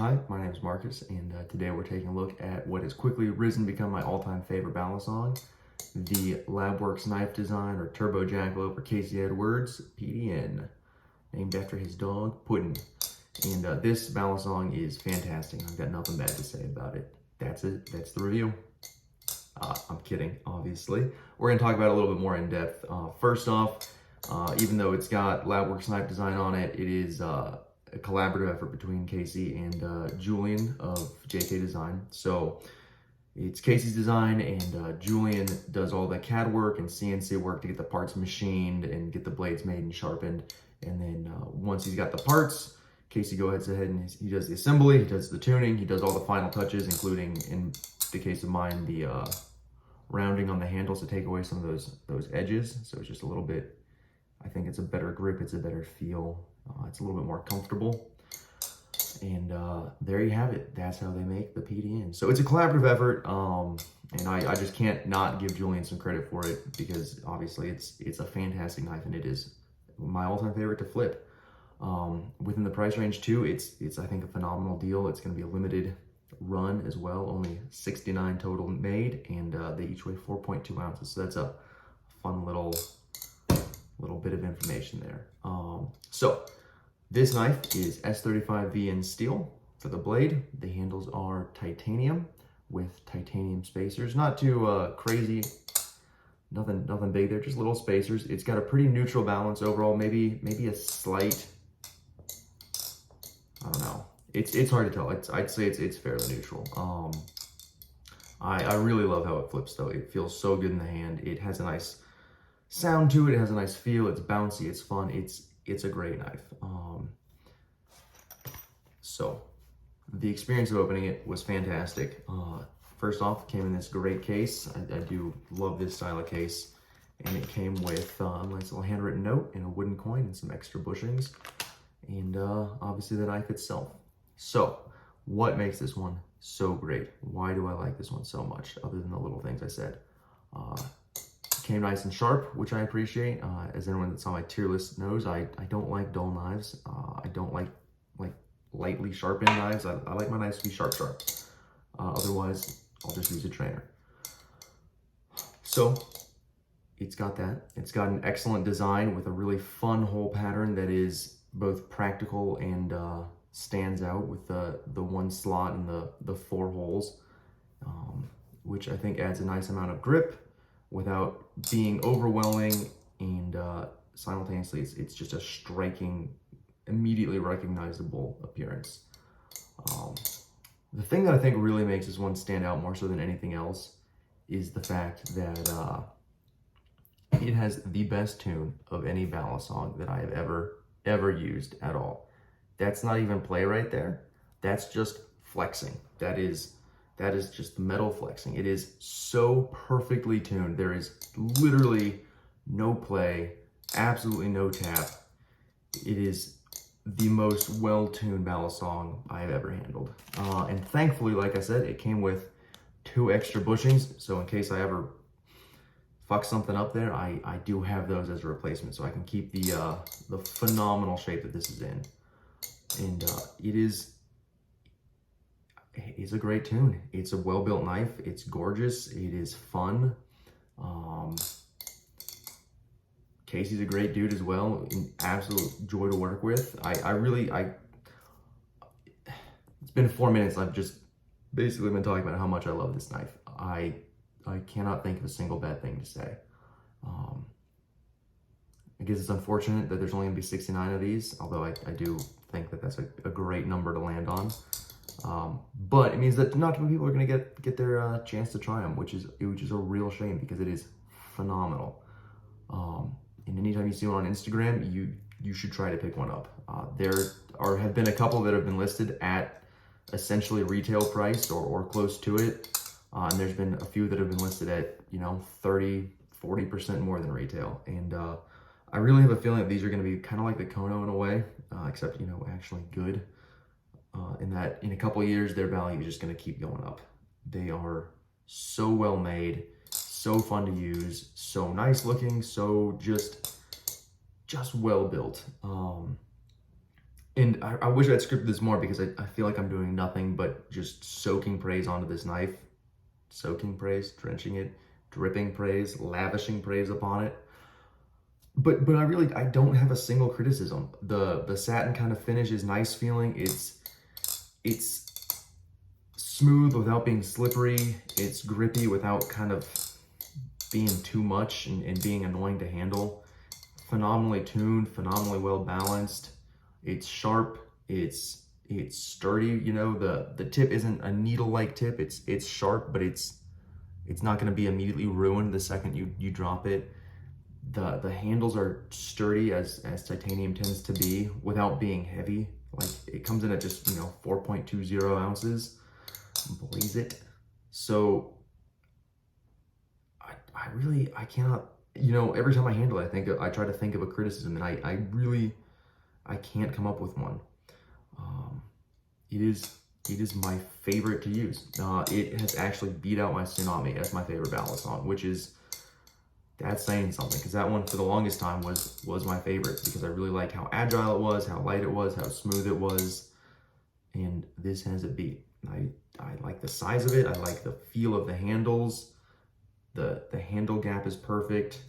Hi, my name is Marcus, and today we're taking a look at what has quickly risen to become my all-time favorite Balisong, the Labworks knife design, or turbo jackalope, or Casey Edwards PDN, named after his dog Puddin'. And this Balisong is fantastic. I've got nothing bad to say about it. That's it. That's the review. I'm kidding, obviously. We're going to talk about it a little bit more in depth. First off, even though it's got Labworks knife design on it, it is a collaborative effort between Casey and Julian of JK Design. So it's Casey's design, and Julian does all the CAD work and CNC work to get the parts machined and get the blades made and sharpened. And then once he's got the parts, Casey goes ahead and he does the assembly, he does the tuning, he does all the final touches, including, in the case of mine, the rounding on the handles to take away some of those edges. So it's just a little bit, I think it's a better grip, it's a better feel, it's a little bit more comfortable. And there you have it. That's how they make the PDN. So it's a collaborative effort, and I just can't not give Julian some credit for it, because obviously it's a fantastic knife, and it is my all-time favorite to flip. Within the price range too, it's I think a phenomenal deal. It's going to be a limited run as well, only 69 total made, and they each weigh 4.2 ounces. So that's a fun little bit of information there. So this knife is S35V in steel for the blade. The handles are titanium with titanium spacers. Not too crazy, nothing big there, just little spacers. It's got a pretty neutral balance overall, maybe a slight, I don't know. It's hard to tell. I'd say it's fairly neutral. I really love how it flips though. It feels so good in the hand. It has a nice sound to it. It has a nice feel. It's bouncy. It's fun. It's a great knife. So the experience of opening it was fantastic. First off, it came in this great case. I do love this style of case. And it came with a nice little handwritten note and a wooden coin and some extra bushings. And obviously the knife itself. So what makes this one so great? Why do I like this one so much, other than the little things I said? Came nice and sharp, which I appreciate. As anyone that's on my tier list knows, I don't like dull knives. I don't like lightly sharpened knives. I like my knives to be sharp. Otherwise, I'll just use a trainer. So it's got that. It's got an excellent design with a really fun hole pattern that is both practical and stands out with the one slot and the 4 holes, which I think adds a nice amount of grip without being overwhelming, and simultaneously it's just a striking, immediately recognizable appearance. The thing that I think really makes this one stand out more so than anything else is the fact that it has the best tune of any Balisong that I have ever used at all. That's not even play right there. That's just flexing. That is just metal flexing. It is so perfectly tuned. There is literally no play, absolutely no tap. It is the most well-tuned Balisong I have ever handled. And thankfully, like I said, it came with 2 extra bushings. So in case I ever fuck something up there, I do have those as a replacement, so I can keep the phenomenal shape that this is in. And it's a great tune. It's a well-built knife. It's gorgeous. It is fun. Casey's a great dude as well. An absolute joy to work with. It's been 4 minutes. I've just basically been talking about how much I love this knife. I cannot think of a single bad thing to say. I guess it's unfortunate that there's only gonna be 69 of these, although I do think that that's a great number to land on. But it means that not too many people are gonna get their chance to try them, which is a real shame, because it is phenomenal. And anytime you see one on Instagram, you should try to pick one up. There have been a couple that have been listed at essentially retail price or close to it. And there's been a few that have been listed at, 30, 40% more than retail. And I really have a feeling that these are going to be kind of like the Kono in a way, except, actually good. In that in a couple of years, their value is just going to keep going up. They are so well made, so fun to use, so nice looking, so just well built. And I wish I'd scripted this more because I feel like I'm doing nothing but just soaking praise onto this knife. Soaking praise, drenching it, dripping praise, lavishing praise upon it. But I don't have a single criticism. The satin kind of finish is nice feeling. It's smooth without being slippery. It's grippy without kind of being too much and being annoying to handle. Phenomenally tuned, phenomenally well balanced. It's sharp. It's sturdy. You know, the tip isn't a needle-like tip. It's sharp, but it's not going to be immediately ruined the second you drop it. The handles are sturdy as titanium tends to be without being heavy. Like, it comes in at just 4.20 ounces. Blaze it. So I cannot, every time I handle it, I try to think of a criticism, and I can't come up with one. It is my favorite to use. It has actually beat out my Tsunami as my favorite Balisong, which is, that's saying something, because that one for the longest time was my favorite, because I really liked how agile it was, how light it was, how smooth it was, and this has it beat. I like the size of it. I like the feel of the handles. The handle gap is perfect.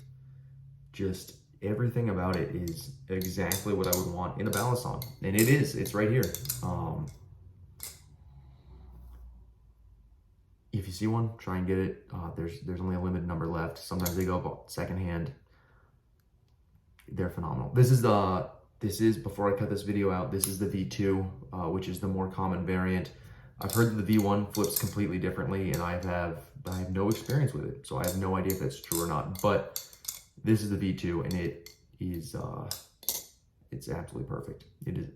Just everything about it is exactly what I would want in a Balisong, and it is. It's right here. If you see one, try and get it. There's only a limited number left. Sometimes they go about secondhand. They're phenomenal. This is before I cut this video out, this is the V2, which is the more common variant. I've heard that the V1 flips completely differently, and I have no experience with it, so I have no idea if that's true or not. But this is the V2, and it is it's absolutely perfect. It is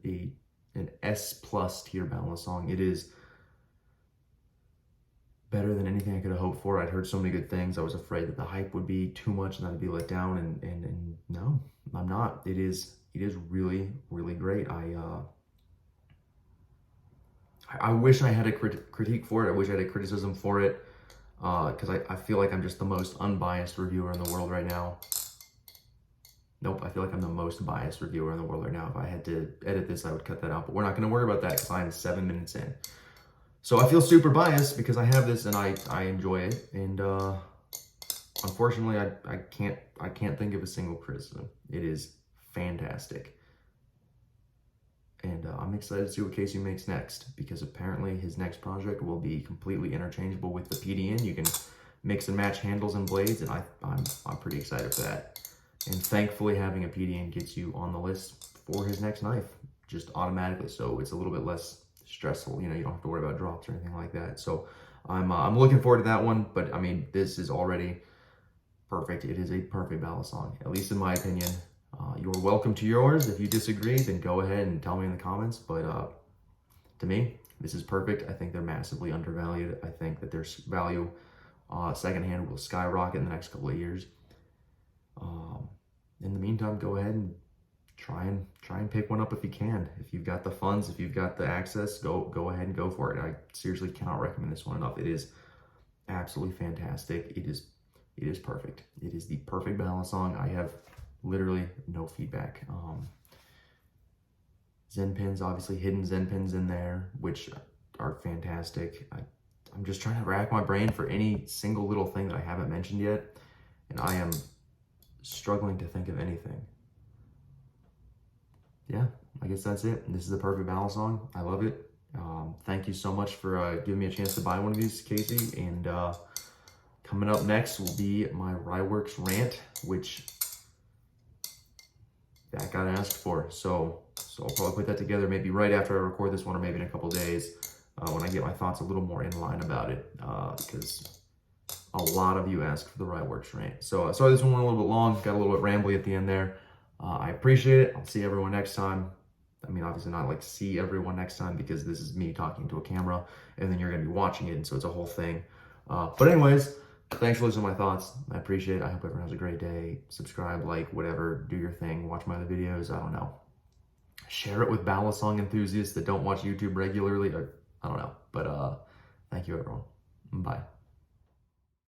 an S+ tier Balisong. It is better than anything I could have hoped for. I'd heard so many good things. I was afraid that the hype would be too much and I'd be let down, and no, I'm not. It is really, really great. I wish I had a critique for it. I wish I had a criticism for it, because I feel like I'm just the most unbiased reviewer in the world right now. Nope, I feel like I'm the most biased reviewer in the world right now. If I had to edit this, I would cut that out, but we're not going to worry about that because I'm 7 minutes in. So I feel super biased because I have this and I enjoy it, and unfortunately I can't think of a single criticism. It is fantastic. And I'm excited to see what Casey makes next, because apparently his next project will be completely interchangeable with the PDN. You can mix and match handles and blades, and I'm pretty excited for that. And thankfully, having a PDN gets you on the list for his next knife, just automatically. So it's a little bit less stressful. You don't have to worry about drops or anything like that. So I'm looking forward to that one. But I mean, this is already perfect. It is a perfect Balisong, at least in my opinion. You're welcome to yours. If you disagree, then go ahead and tell me in the comments. But to me, this is perfect. I think they're massively undervalued. I think that their value secondhand will skyrocket in the next couple of years. In the meantime, go ahead and try and pick one up if you can. If you've got the funds, if you've got the access, go ahead and go for it. I seriously cannot recommend this one enough. It is absolutely fantastic. It is perfect. It is the perfect Balisong. I have literally no feedback. Zen pins, obviously hidden Zen pins in there, which are fantastic. I'm just trying to rack my brain for any single little thing that I haven't mentioned yet, and I am struggling to think of anything. Yeah, I guess that's it. This is the perfect Balisong. I love it. Thank you so much for giving me a chance to buy one of these, Casey. And coming up next will be my Labworks rant, which that got asked for. So I'll probably put that together maybe right after I record this one, or maybe in a couple days when I get my thoughts a little more in line about it, because a lot of you asked for the Labworks rant. So sorry this one went a little bit long, got a little bit rambly at the end there. I appreciate it. I'll see everyone next time. I mean, obviously not like see everyone next time, because this is me talking to a camera and then you're going to be watching it, and so it's a whole thing. But anyways, thanks for listening to my thoughts. I appreciate it. I hope everyone has a great day. Subscribe, like, whatever, do your thing. Watch my other videos. I don't know. Share it with Balisong enthusiasts that don't watch YouTube regularly. I don't know. But thank you, everyone. Bye.